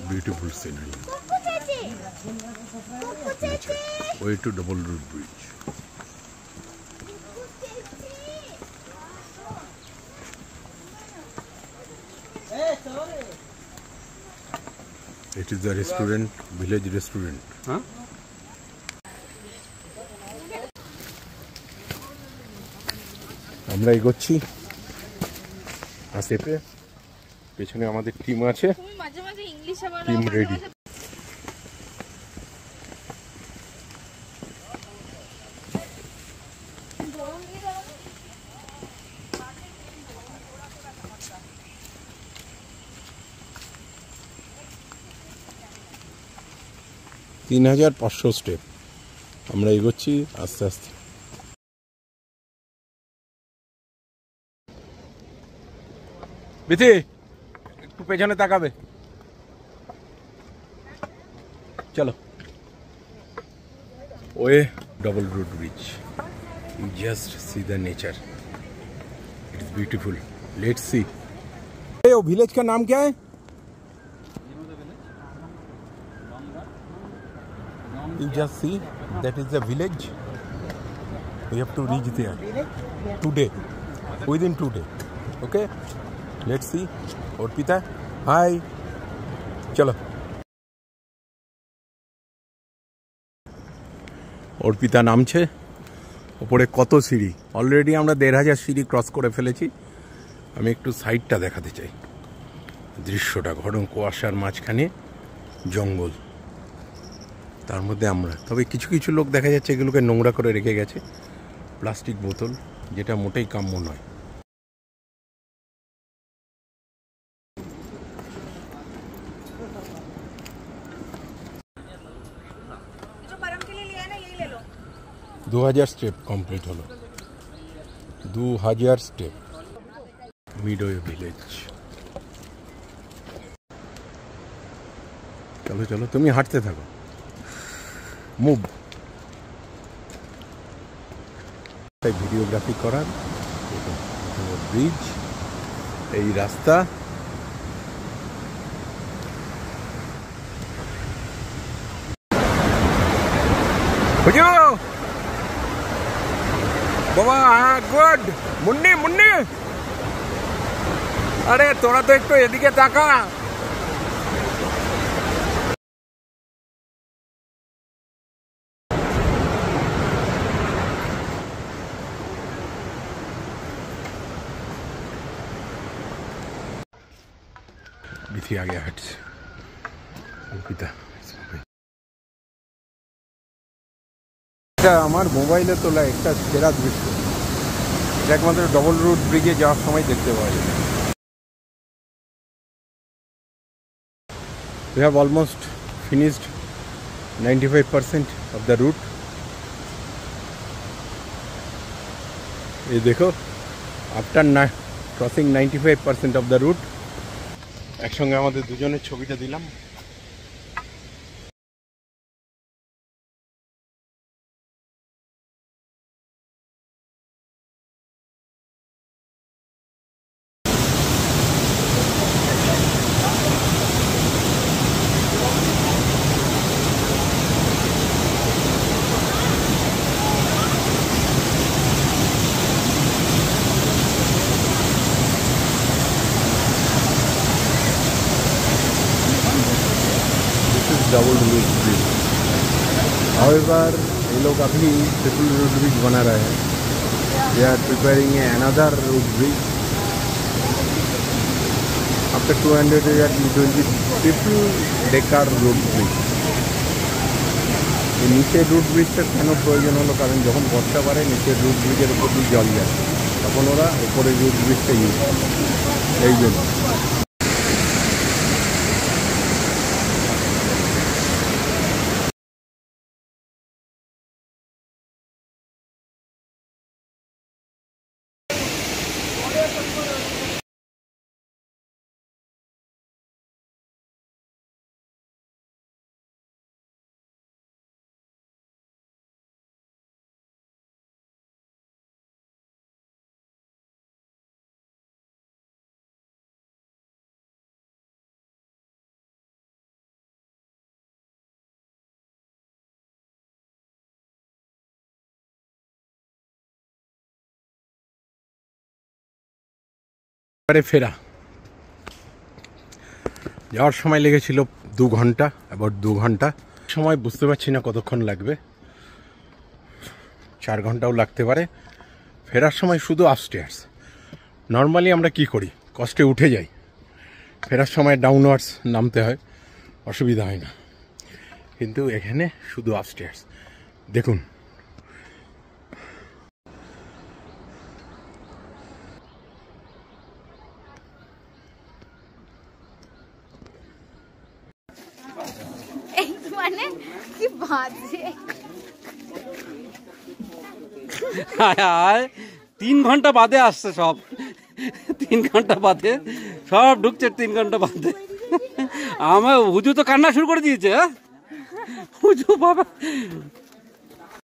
Beautiful scenery. Nature. Way to Double Root Bridge. It is the restaurant, village restaurant. Huh? আমরা এগোচ্ছি আসেপে পেছনে আমাদের team আছে team ready তিন 3500 স্টেপ আমরা এগোচ্ছি আস্তে আস্তে বিথি একটু পেছনে তাকাবে চলো way double root bridge you just see the nature it is beautiful let's see ये विलेज का नाम क्या है you just see that is the village we have to reach there today within 2 days okay let's see Orpita hi chalo Orpita নামছে উপরে কত সিঁড়ি already আমরা 1500 সিঁড়ি ক্রস করে ফেলেছি আমি একটু সাইডটা দেখাতে চাই দৃশ্যটা ঘন কুয়াশার মাঝখানে জঙ্গল তার মধ্যে আমরা তবে কিছু কিছু লোক দেখা যাচ্ছে এগুলোকে নোংরা করে রেখে গেছে প্লাস্টিক বোতল যেটা মোটেই কাম্য নয় दो 2000 স্টেপ কমপ্লিট হলো 2000 স্টেপ মিডওয়ে ভিলেজ চলো চলো তুমি হাঁটতে থাকো মুভ তাই ভিডিওগ্রাফি করার ব্রিজ এই রাস্তা বাবা হ্যাঁ গুড মুন্নি মুন্নি আরে তোরা তো একটু এদিকে তাকা বিথি আগে হাঁটছে অর্পিতা এটা আমার মোবাইলে তোলা একটা সেরা দৃশ্য এটা একমাত্র ডবল রুট ব্রিজে যাওয়ার সময় দেখতে পাওয়া যায় we have almost finished 95% of the route এই দেখো after crossing 95% of the route একসঙ্গে আমাদের দুজনের ছবিটা দিলাম डबल रूट ब्रिज however ये लोग अभी ट्रिपल रूट ब्रिज बना रहे हैं they are preparing another root bridge after 200 years it will be triple decker root bridge এই নিচের রুট ব্রিজটা কেন প্রয়োজন হলো কারণ যখন বর্ষা বাড়ে নিচের রুট ব্রিজের উপর দিয়ে জল যায় তখন ওরা উপরে রুট ব্রিজটা ইউজ করে এই জন্য এবারে ফেরা, যাওয়ার সময় লেগেছিল 2 ঘন্টা, আবার 2 ঘন্টা সময় বুঝতে পারছি না কতক্ষণ লাগবে, 4 ঘন্টাও লাগতে পারে। ফেরার সময় শুধু আপস্টেয়ার্স। নর্মালি আমরা কি করি, কষ্টে উঠে যাই, ফেরার সময় ডাউনওয়ার্ডস নামতে হয়, অসুবিধা হয় না, কিন্তু এখানে শুধু আপস্টেয়ার্স। দেখুন মানে কি বাজে। 3 ঘন্টা বাদে আসছে সব, 3 ঘন্টা বাদে সব ঢুকছে, 3 ঘন্টা বাদে। আমার হুজু তো কান্না শুরু করে দিয়েছে। হুজু বাবা